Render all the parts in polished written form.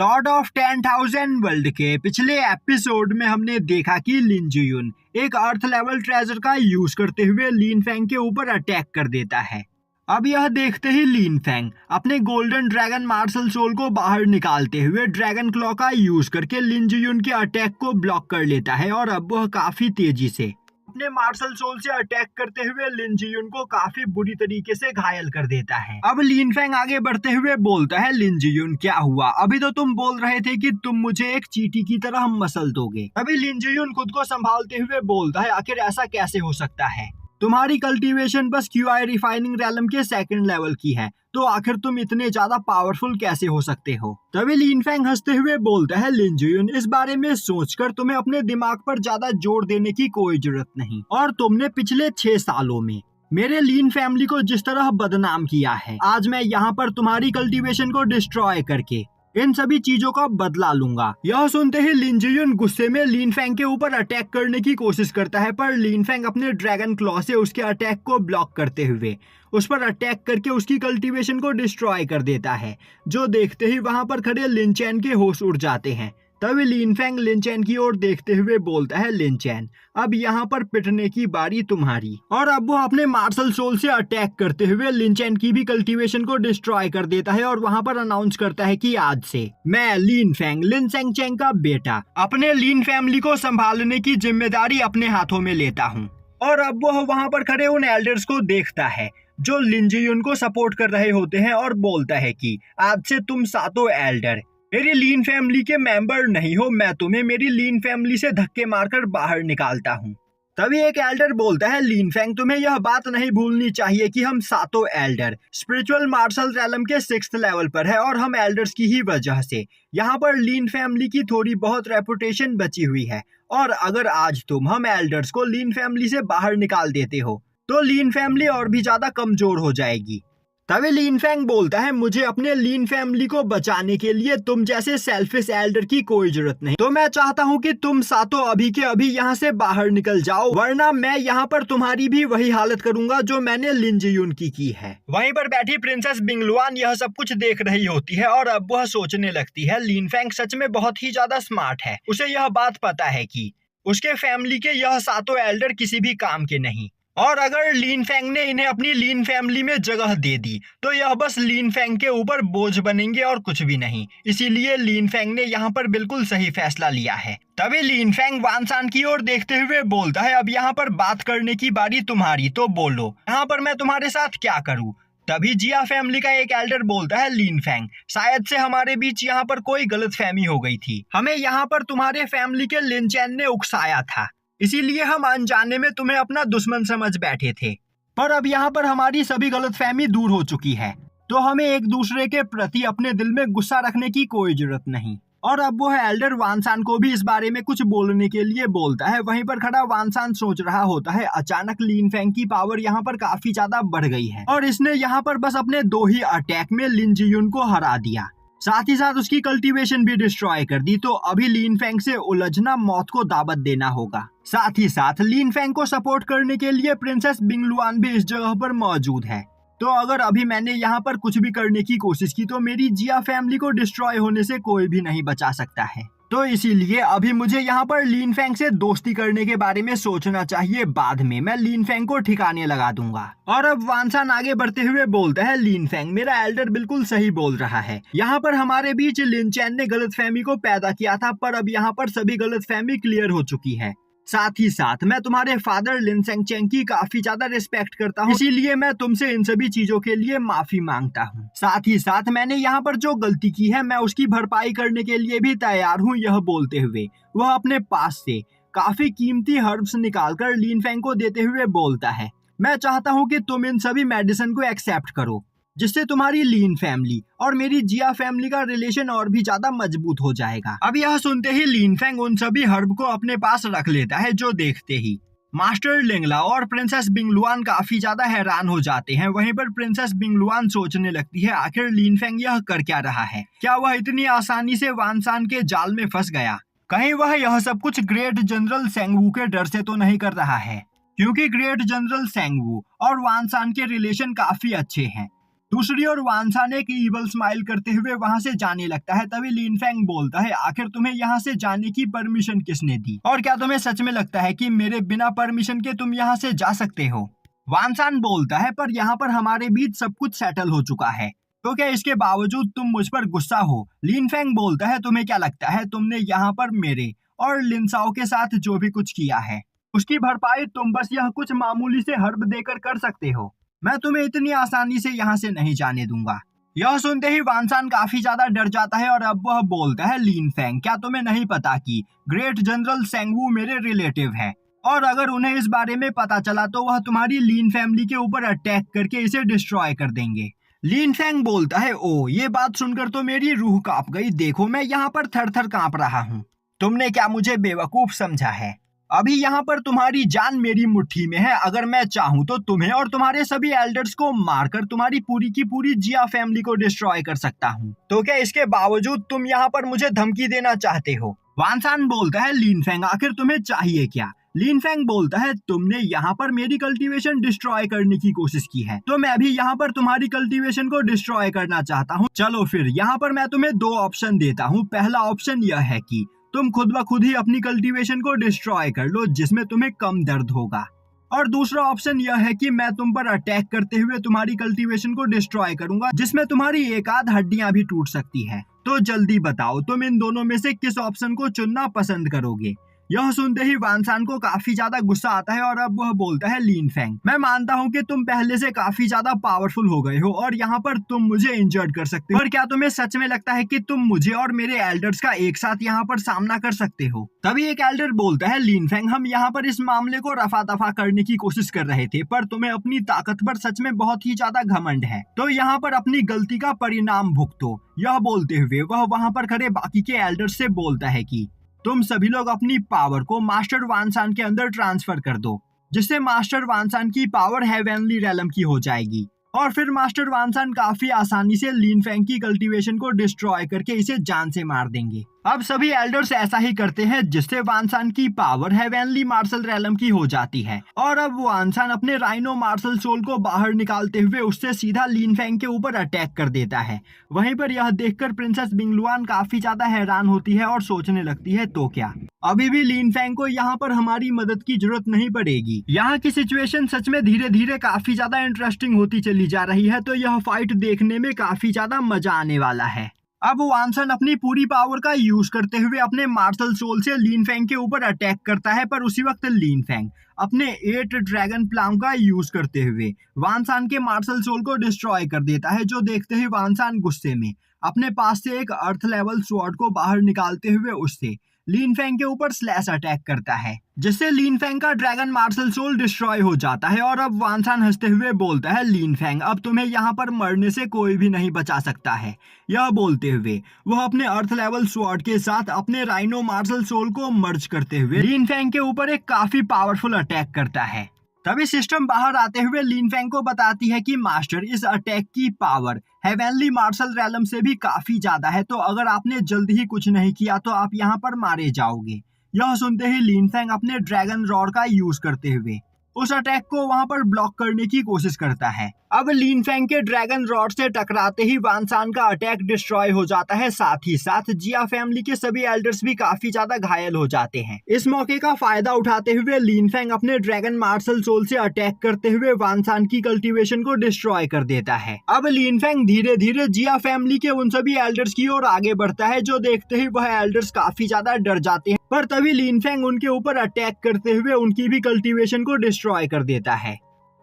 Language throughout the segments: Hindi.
लॉर्ड ऑफ 10,000 वर्ल्ड के पिछले एपिसोड में हमने देखा कि लिन जियुन एक अर्थ लेवल ट्रेजर का यूज करते हुए लिन फैंग के ऊपर अटैक कर देता है। अब यह देखते ही लिन फैंग अपने गोल्डन ड्रैगन मार्शल सोल को बाहर निकालते हुए ड्रैगन क्लॉ का यूज करके लिन जियुन के अटैक को ब्लॉक कर लेता है और अब वह काफी तेजी से अपने मार्शल सोल से अटैक करते हुए लिन जियुन को काफी बुरी तरीके से घायल कर देता है। अब लिन फैंग आगे बढ़ते हुए बोलता है, लिन जियुन क्या हुआ? अभी तो तुम बोल रहे थे कि तुम मुझे एक चींटी की तरह मसल दोगे। अभी लिन जियुन खुद को संभालते हुए बोलता है, आखिर ऐसा कैसे हो सकता है? तुम्हारी कल्टीवेशन बस क्यूआई रिफाइनिंग रैलम के सेकंड लेवल की है, तो आखिर तुम इतने ज्यादा पावरफुल कैसे हो सकते हो? तभी लिन फैंग हंसते हुए बोलता है, लिन जियुन इस बारे में सोचकर तुम्हें अपने दिमाग पर ज्यादा जोर देने की कोई जरूरत नहीं। और तुमने पिछले 6 सालों में मेरे लिन फैमिली को जिस तरह बदनाम किया है, आज मैं यहाँ पर तुम्हारी कल्टीवेशन को डिस्ट्रॉय करके इन सभी चीजों का बदला लूंगा। यह सुनते ही लिन जियुन गुस्से में लिन फैंग के ऊपर अटैक करने की कोशिश करता है, पर लिन फैंग अपने ड्रैगन क्लॉ से उसके अटैक को ब्लॉक करते हुए उस पर अटैक करके उसकी कल्टीवेशन को डिस्ट्रॉय कर देता है, जो देखते ही वहां पर खड़े लिन चैन के होश उड़ जाते हैं। तभी लिन फैंग लिन चैन की ओर देखते हुए बोलता है, लिन चैन अब यहाँ पर पिटने की बारी तुम्हारी। और अब वो अपने मार्शल सोल से अटैक करते हुए लिन चैन की भी कल्टीवेशन को डिस्ट्रॉय कर देता है और वहाँ पर अनाउंस करता है कि आज से मैं लिन फैंग लिन सेंग चैंग का बेटा अपने लिन फैमिली को संभालने की जिम्मेदारी अपने हाथों में लेता हूँ। और अब वह वहाँ पर खड़े उन एल्डर्स को देखता है जो लिन जियुन को सपोर्ट कर रहे होते हैं और बोलता है कि आज से तुम सातों एल्डर मेरी लीन फैमिली के मेंबर नहीं हो, मैं तुम्हें मेरी लीन फैमिली से धक्के मारकर बाहर निकालता हूँ। तभी एक एल्डर बोलता है, लीन फैंग तुम्हें यह बात नहीं भूलनी चाहिए कि हम सातों एल्डर स्पिरिचुअल मार्शल रैलम के 6th लेवल पर है और हम एल्डर्स की ही वजह से यहाँ पर लीन फैमिली की थोड़ी बहुत रेपुटेशन बची हुई है। और अगर आज तुम हम एल्डर्स को लीन फैमिली से बाहर निकाल देते हो तो लीन फैमिली और भी ज्यादा कमजोर हो जाएगी। तभी लिन फैंग बोलता है, मुझे अपने लीन फैमिली को बचाने के लिए तुम जैसे सेल्फिश एल्डर की कोई जरूरत नहीं, तो मैं चाहता हूँ कि तुम सातों अभी के अभी यहाँ से बाहर निकल जाओ, वरना मैं यहाँ पर तुम्हारी भी वही हालत करूंगा जो मैंने लिन जियुन की है। वहीं पर बैठी प्रिंसेस बिंगलुआन यह सब कुछ देख रही होती है और अब वह सोचने लगती है, लिन फैंग सच में बहुत ही ज्यादा स्मार्ट है। उसे यह बात पता है कि उसके फैमिली के यह सातों एल्डर किसी भी काम के नहीं, और अगर लिन फैंग ने इन्हें अपनी लिन फैमिली में जगह दे दी तो यह बस लिन फैंग के ऊपर बोझ बनेंगे और कुछ भी नहीं। इसीलिए लिन फैंग ने यहाँ पर बिल्कुल सही फैसला लिया है। तभी लिन फैंग वान सान की ओर देखते हुए बोलता है, अब यहाँ पर बात करने की बारी तुम्हारी, तो बोलो यहाँ पर मैं तुम्हारे साथ क्या करूँ? तभी जिया फैमिली का एक एल्डर बोलता है, लिन फैंग शायद से हमारे बीच यहाँ पर कोई गलतफहमी हो गई थी, हमें यहाँ पर तुम्हारे फैमिली के लिन चैन ने उकसाया था, इसीलिए हम अनजाने में तुम्हें अपना दुश्मन समझ बैठे थे। पर अब यहाँ पर हमारी सभी गलतफहमी दूर हो चुकी है, तो हमें एक दूसरे के प्रति अपने दिल में गुस्सा रखने की कोई जरूरत नहीं। और अब वो एल्डर वानसान को भी इस बारे में कुछ बोलने के लिए बोलता है। वहीं पर खड़ा वानसान सोच रहा होता है, अचानक लिन फैंग की पावर यहाँ पर काफी ज्यादा बढ़ गई है और इसने यहाँ पर बस अपने 2 ही अटैक में लिन जियुन को हरा दिया, साथ ही साथ उसकी कल्टीवेशन भी डिस्ट्रॉय कर दी। तो अभी लिन फैंग से उलझना मौत को दावत देना होगा। साथ ही साथ लिन फैंग को सपोर्ट करने के लिए प्रिंसेस बिंगलुआन भी इस जगह पर मौजूद है। तो अगर अभी मैंने यहाँ पर कुछ भी करने की कोशिश की तो मेरी जिया फैमिली को डिस्ट्रॉय होने से कोई भी नहीं बचा सकता है। तो इसीलिए अभी मुझे यहाँ पर लिन फैंग से दोस्ती करने के बारे में सोचना चाहिए, बाद में मैं लिन फैंग को ठिकाने लगा दूंगा। और अब वानसान आगे बढ़ते हुए बोलता है, लिन फैंग मेरा एल्डर बिल्कुल सही बोल रहा है, यहाँ पर हमारे बीच लिन चैन ने गलतफहमी को पैदा किया था, पर अब यहाँ पर सभी गलतफहमी क्लियर हो चुकी है। साथ ही साथ मैं तुम्हारे फादर लिन सेंग चैंग की काफी ज्यादा रिस्पेक्ट करता हूँ, इसीलिए मैं तुमसे इन सभी चीजों के लिए माफी मांगता हूँ। साथ ही साथ मैंने यहाँ पर जो गलती की है मैं उसकी भरपाई करने के लिए भी तैयार हूँ। यह बोलते हुए वह अपने पास से काफी कीमती हर्ब्स निकालकर लिन फैंग को देते हुए बोलता है, मैं चाहता हूँ कि तुम इन सभी मेडिसिन को एक्सेप्ट करो, जिससे तुम्हारी लीन फैमिली और मेरी जिया फैमिली का रिलेशन और भी ज्यादा मजबूत हो जाएगा। अब यह सुनते ही लिन फैंग उन सभी हर्ब को अपने पास रख लेता है, जो देखते ही मास्टर लिंगला और प्रिंसेस बिंगलुआन काफी ज्यादा हैरान हो जाते हैं। वहीं पर प्रिंसेस बिंगलुआन सोचने लगती है, आखिर लिन फैंग यह कर क्या रहा है? क्या वह इतनी आसानी से वानसान के जाल में फंस गया? कहीं वह यह सब कुछ ग्रेट जनरल सेंगवू के डर से तो नहीं कर रहा है? क्योंकि ग्रेट जनरल सेंगवू और वानसान के रिलेशन काफी अच्छे हैं। दूसरी ओर वानसान एक ईवल स्माइल करते हुए वहां से जाने लगता है। तभी लिन फेंग बोलता है, आखिर तुम्हें यहाँ से जाने की परमिशन किसने दी, और क्या तुम्हें सच में लगता है कि मेरे बिना परमिशन के तुम यहाँ से जा सकते हो? वानसान बोलता है, पर यहाँ पर हमारे बीच सब कुछ सेटल हो चुका है, तो क्या इसके बावजूद तुम मुझ पर गुस्सा हो? लिन फेंग बोलता है, तुम्हें क्या लगता है तुमने यहाँ पर मेरे और लिनसाओ के साथ जो भी कुछ किया है उसकी भरपाई तुम बस यह कुछ मामूली से हर्ब देकर कर सकते हो? मैं तुम्हें इतनी आसानी से यहाँ से नहीं जाने दूंगा। यह सुनते ही वानसान काफी ज्यादा डर जाता है और अब वह बोलता है, लिन फेंग, क्या तुम्हें नहीं पता कि ग्रेट जनरल सेंगवू मेरे रिलेटिव है, और अगर उन्हें इस बारे में पता चला तो वह तुम्हारी लिन फैमिली के ऊपर अटैक करके इसे डिस्ट्रॉय कर देंगे। लिन फेंग बोलता है, ओ, ये बात सुनकर तो मेरी रूह कांप गई। देखो, मैं यहाँ पर थर थर कांप रहा हूँ। तुमने क्या मुझे बेवकूफ समझा है? अभी यहाँ पर तुम्हारी जान मेरी मुट्ठी में है। अगर मैं चाहूँ तो तुम्हें और तुम्हारे सभी एल्डर्स को मारकर तुम्हारी पूरी की पूरी जिया फैमिली को डिस्ट्रॉय कर सकता हूँ। तो क्या इसके बावजूद तुम यहाँ पर मुझे धमकी देना चाहते हो? वानसान बोलता है, लिन फेंग, आखिर तुम्हें चाहिए क्या? लिन फेंग बोलता है, तुमने यहाँ पर मेरी कल्टीवेशन डिस्ट्रॉय करने की कोशिश की है, तो मैं भी यहाँ पर तुम्हारी कल्टीवेशन को डिस्ट्रॉय करना चाहता हूँ। चलो फिर, यहाँ पर मैं तुम्हें दो ऑप्शन देता हूँ। पहला ऑप्शन यह है कि तुम खुद ब खुद ही अपनी कल्टीवेशन को डिस्ट्रॉय कर लो, जिसमें तुम्हें कम दर्द होगा, और दूसरा ऑप्शन यह है कि मैं तुम पर अटैक करते हुए तुम्हारी कल्टीवेशन को डिस्ट्रॉय करूंगा, जिसमें तुम्हारी एक आध हड्डियां भी टूट सकती है। तो जल्दी बताओ, तुम इन दोनों में से किस ऑप्शन को चुनना पसंद करोगे? यह सुनते ही वानसान को काफी ज्यादा गुस्सा आता है और अब वह बोलता है, लिन फेंग, मैं मानता हूँ कि तुम पहले से काफी ज्यादा पावरफुल हो गए हो और यहाँ पर तुम मुझे इंजर्ड कर सकते हो, और क्या तुम्हें सच में लगता है कि तुम मुझे और मेरे एल्डर्स का एक साथ यहाँ पर सामना कर सकते हो? तभी एक एल्डर बोलता है, लिन फेंग, हम यहाँ पर इस मामले को रफा दफा करने की कोशिश कर रहे थे, पर तुम्हें अपनी ताकत पर सच में बहुत ही ज्यादा घमंड है, तो यहाँ पर अपनी गलती का परिणाम भुगतो। यह बोलते हुए वह वहाँ पर खड़े बाकी के एल्डर्स से बोलता है कि तुम सभी लोग अपनी पावर को मास्टर वानसान के अंदर ट्रांसफर कर दो, जिससे मास्टर वानसान की पावर हेवनली रेलम की हो जाएगी, और फिर मास्टर वानसान काफी आसानी से लिन फेंग की कल्टीवेशन को डिस्ट्रॉय करके इसे जान से मार देंगे। अब सभी एल्डर्स ऐसा ही करते हैं, जिससे वानसान की पावर हेवनली मार्शल रेलम की हो जाती है, और अब वानसान अपने राइनो मार्शल सोल को बाहर निकालते हुए उससे सीधा लिन फेंग के ऊपर अटैक कर देता है। वहीं पर यह देखकर प्रिंसेस बिंगलुआन काफी ज्यादा हैरान होती है और सोचने लगती है, तो क्या अभी भी लिन फेंग को यहाँ पर हमारी मदद की जरूरत नहीं पड़ेगी? यहाँ की सिचुएशन सच में धीरे धीरे काफी ज्यादा इंटरेस्टिंग होती चली जा रही है, तो यह फाइट देखने में काफी ज्यादा मजा आने वाला है। अब वानसन अपनी पूरी पावर का यूज करते हुए अपने मार्शल सोल से लिन फेंग के ऊपर अटैक करता है, पर उसी वक्त लिन फेंग अपने 8 ड्रैगन प्लाम का यूज करते हुए वानसान के मार्शल सोल को डिस्ट्रॉय कर देता है, जो देखते ही वानसान गुस्से में अपने पास से एक अर्थ लेवल स्वॉर्ड को बाहर निकालते हुए उससे लिन फेंग के ऊपर स्लैश अटैक करता है, जिससे लिन फेंग का ड्रैगन मार्शल सोल डिस्ट्रॉय हो जाता है। और अब वानसान हंसते हुए बोलता है, लिन फेंग, अब तुम्हें यहाँ पर मरने से कोई भी नहीं बचा सकता है। यह बोलते हुए वह अपने अर्थ लेवल स्वॉर्ड के साथ अपने राइनो मार्शल सोल को मर्ज करते हुए लिन फेंग के ऊपर एक काफी पावरफुल अटैक करता है। तभी सिस्टम बाहर आते हुए लिन फेंग को बताती है कि मास्टर, इस अटैक की पावर हेवनली मार्शल रेलम से भी काफी ज्यादा है, तो अगर आपने जल्द ही कुछ नहीं किया तो आप यहाँ पर मारे जाओगे। यह सुनते ही लिन फेंग अपने ड्रैगन रॉड का यूज करते हुए उस अटैक को वहां पर ब्लॉक करने की कोशिश करता है। अब लिन फेंग के ड्रैगन रॉड से टकराते ही वानसान का अटैक डिस्ट्रॉय हो जाता है, साथ ही साथ जिया फैमिली के सभी एल्डर्स भी काफी ज्यादा घायल हो जाते हैं। इस मौके का फायदा उठाते हुए लिन फेंग अपने ड्रैगन मार्शल सोल से अटैक करते हुए वानसान की कल्टीवेशन को डिस्ट्रॉय कर देता है। अब लिन फेंग धीरे धीरे जिया फैमिली के उन सभी एल्डर्स की ओर आगे बढ़ता है, जो देखते ही वह एल्डर्स काफी ज्यादा डर जाते हैं, पर तभी लिन फेंग उनके ऊपर अटैक करते हुए उनकी भी कल्टीवेशन को डिस्ट्रॉय कर देता है।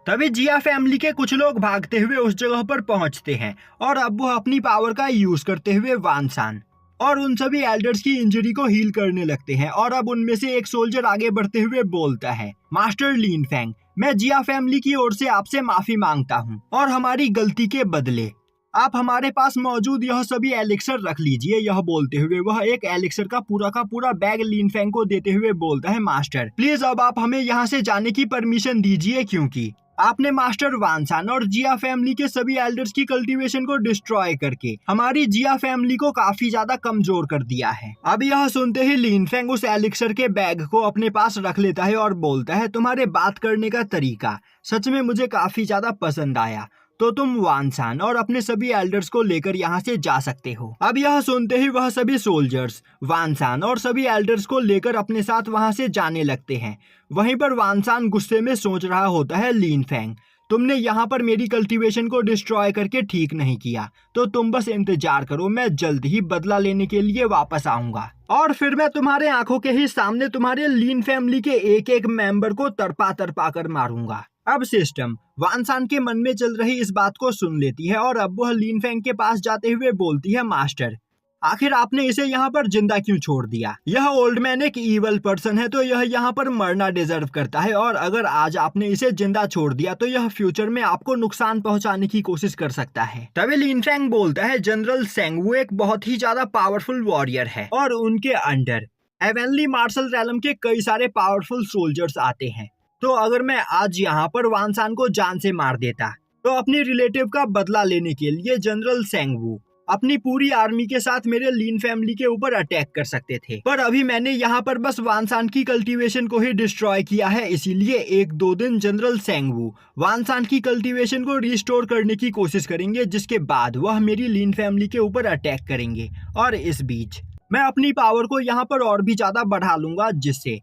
तभी जिया फैमिली के कुछ लोग भागते हुए उस जगह पर पहुंचते हैं, और अब वह अपनी पावर का यूज करते हुए वानसान और उन सभी एल्डर्स की इंजरी को हील करने लगते हैं। और अब उनमें से एक सोल्जर आगे बढ़ते हुए बोलता है, मास्टर लिन फेंग, मैं जिया फैमिली की ओर से आपसे माफी मांगता हूँ, और हमारी गलती के बदले आप हमारे पास मौजूद यह सभी एलिक्सर रख लीजिए। यह बोलते हुए वह एक एलिक्सर का पूरा बैग लिन फेंग को देते हुए बोलता है, मास्टर प्लीज अब आप हमें यहाँ से जाने की परमिशन दीजिए, क्योंकि आपने मास्टर वानसान और जिया फैमिली के सभी एल्डर्स की कल्टीवेशन को डिस्ट्रॉय करके हमारी जिया फैमिली को काफी ज्यादा कमजोर कर दिया है। अब यह सुनते ही लिन फेंग उस एलिक्सर के बैग को अपने पास रख लेता है और बोलता है, तुम्हारे बात करने का तरीका सच में मुझे काफी ज्यादा पसंद आया। तो तुम वानसान और अपने सभी एल्डर्स को लेकर यहाँ से जा सकते हो। अब यह सुनते ही वह सभी सोल्जर्स वानसान और सभी एल्डर्स को लेकर अपने साथ वहाँ से जाने लगते हैं। वहीं पर वानसान गुस्से में सोच रहा होता है, लीन फैंग तुमने यहाँ पर मेरी कल्टीवेशन को डिस्ट्रॉय करके ठीक नहीं किया, तो तुम बस इंतजार करो, मैं जल्द ही बदला लेने के लिए वापस आऊंगा और फिर मैं तुम्हारे आंखों के ही सामने तुम्हारे लीन फैमिली के एक एक मेंबर को तड़पा तड़पा कर मारूंगा। अब सिस्टम वानसान के मन में चल रही इस बात को सुन लेती है और अब वह लीन फैंग के पास जाते हुए बोलती है, मास्टर आखिर आपने इसे यहाँ पर जिंदा क्यों छोड़ दिया? यह ओल्ड मैन एक ईवल पर्सन है, तो यह यहाँ पर मरना डिजर्व करता है और अगर आज आपने इसे जिंदा छोड़ दिया तो यह फ्यूचर में आपको नुकसान पहुंचाने की कोशिश कर सकता है। तभी लीन फैंग बोलता है, जनरल सेंग वो एक बहुत ही ज्यादा पावरफुल वॉरियर है और उनके अंडर हेवनली मार्शल रैलम के कई सारे पावरफुल सोल्जर्स आते हैं। तो अगर मैं आज यहाँ पर वानसान को जान से मार देता तो अपनी रिलेटिव का बदला लेने के लिए जनरल सेंगवू अपनी पूरी आर्मी के साथ मेरे लीन फैमिली के ऊपर अटैक कर सकते थे, पर अभी मैंने यहाँ पर बस वानसान की कल्टीवेशन को ही डिस्ट्रॉय किया है। इसीलिए 1-2 दिन जनरल सेंगवू वानसान की कल्टीवेशन को रिस्टोर करने की कोशिश करेंगे, जिसके बाद वह मेरी लीन फैमिली के ऊपर अटैक करेंगे और इस बीच मैं अपनी पावर को यहाँ पर और भी ज्यादा बढ़ा लूंगा, जिससे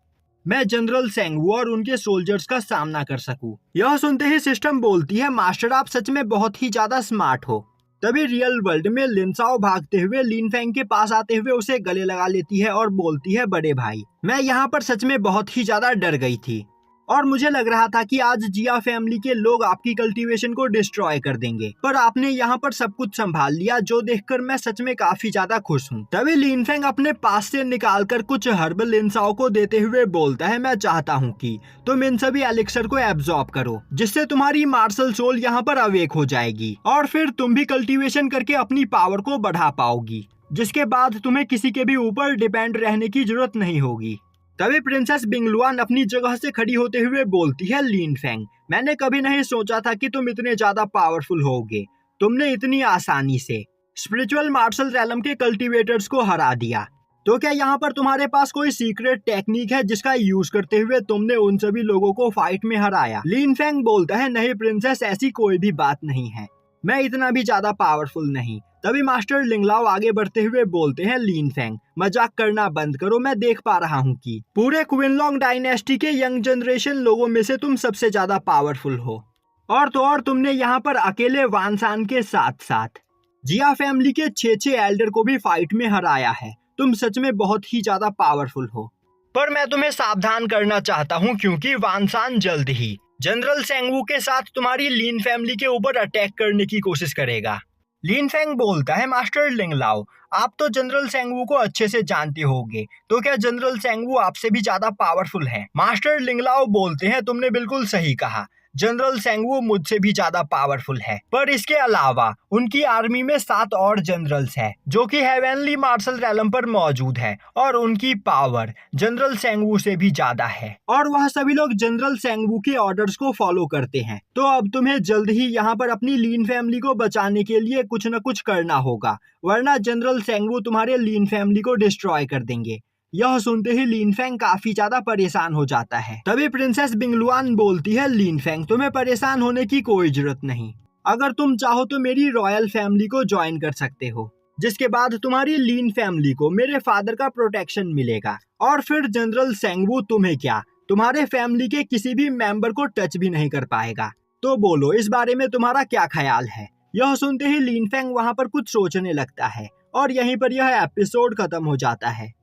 मैं जनरल सेंगवू और उनके सोल्जर्स का सामना कर सकूं। यह सुनते ही सिस्टम बोलती है, मास्टर आप सच में बहुत ही ज्यादा स्मार्ट हो। तभी रियल वर्ल्ड में लिनसाओ भागते हुए लीन फैंग के पास आते हुए उसे गले लगा लेती है और बोलती है, बड़े भाई मैं यहाँ पर सच में बहुत ही ज्यादा डर गई थी और मुझे लग रहा था कि आज जिया फैमिली के लोग आपकी कल्टीवेशन को डिस्ट्रॉय कर देंगे, पर आपने यहाँ पर सब कुछ संभाल लिया, जो देखकर मैं सच में काफी ज्यादा खुश हूँ। तभी लीन फैंग अपने पास से निकालकर कुछ हर्ब लिनसाओ को देते हुए बोलता है, मैं चाहता हूँ कि तुम इन सभी एलिक्सर को एब्जॉर्ब करो, जिससे तुम्हारी मार्शल सोल यहाँ पर अवेक हो जाएगी और फिर तुम भी कल्टीवेशन करके अपनी पावर को बढ़ा पाओगी, जिसके बाद तुम्हें किसी के भी ऊपर डिपेंड रहने की जरूरत नहीं होगी। तभी प्रिंसेस बिंगलुआन अपनी जगह से खड़ी होते हुए बोलती है, लीन फैंग मैंने कभी नहीं सोचा था कि तुम इतने ज्यादा पावरफुल होगे। तुमने इतनी आसानी से स्पिरिचुअल मार्शल रैलम के कल्टीवेटर्स को हरा दिया, तो क्या यहाँ पर तुम्हारे पास कोई सीक्रेट टेक्निक है जिसका यूज करते हुए तुमने उन सभी लोगों को फाइट में हराया? लीन फैंग बोलता है, नहीं प्रिंसेस ऐसी कोई भी बात नहीं है, मैं इतना भी ज्यादा पावरफुल नहीं। तभी मास्टर लिंगलाओ आगे बढ़ते हुए बोलते हैं, लीन फैंग मजाक करना बंद करो, मैं देख पा रहा हूँ कि पूरे क्विनलॉन्ग डायनेस्टी के यंग जनरेशन लोगों में से तुम सबसे ज्यादा पावरफुल हो और तो और तुमने यहाँ पर अकेले वानसान के साथ साथ जिया फैमिली के 6 एल्डर को भी फाइट में हराया है। तुम सच में बहुत ही ज्यादा पावरफुल हो, पर मैं तुम्हें सावधान करना चाहता हूँ क्योंकि वानसान जल्द ही जनरल सेंगवू के साथ तुम्हारी लीन फैमिली के ऊपर अटैक करने की कोशिश करेगा। लीन फैंग बोलता है, मास्टर लिंगलाओ आप तो जनरल सेंगवू को अच्छे से जानते होंगे, तो क्या जनरल सेंगवू आपसे भी ज्यादा पावरफुल है? मास्टर लिंगलाओ बोलते हैं, तुमने बिल्कुल सही कहा, जनरल सेंगवू मुझसे भी ज्यादा पावरफुल है, पर इसके अलावा उनकी आर्मी में 7 और जनरल्स हैं जो कि हेवनली मार्शल रैलम पर मौजूद है और उनकी पावर जनरल सेंगवू से भी ज्यादा है और वह सभी लोग जनरल सेंगवू के ऑर्डर्स को फॉलो करते हैं। तो अब तुम्हें जल्द ही यहाँ पर अपनी लीन फैमिली को बचाने के लिए कुछ न कुछ करना होगा, वरना जनरल सेंगवू तुम्हारे लीन फैमिली को डिस्ट्रॉय कर देंगे। यह सुनते ही लीन फैंग काफी ज्यादा परेशान हो जाता है। तभी प्रिंसेस बिंगलुआन बोलती है, लीन फैंग तुम्हें परेशान होने की कोई जरूरत नहीं, अगर तुम चाहो तो मेरी रॉयल फैमिली को ज्वाइन कर सकते हो, जिसके बाद तुम्हारी लीन फैमिली को मेरे फादर का प्रोटेक्शन मिलेगा और फिर जनरल सेंगवू तुम्हें क्या तुम्हारे फैमिली के किसी भी मेंबर को टच भी नहीं कर पाएगा। तो बोलो इस बारे में तुम्हारा क्या ख्याल है? यह सुनते ही लीन फैंग वहां पर कुछ सोचने लगता है और यहीं पर यह एपिसोड खत्म हो जाता है।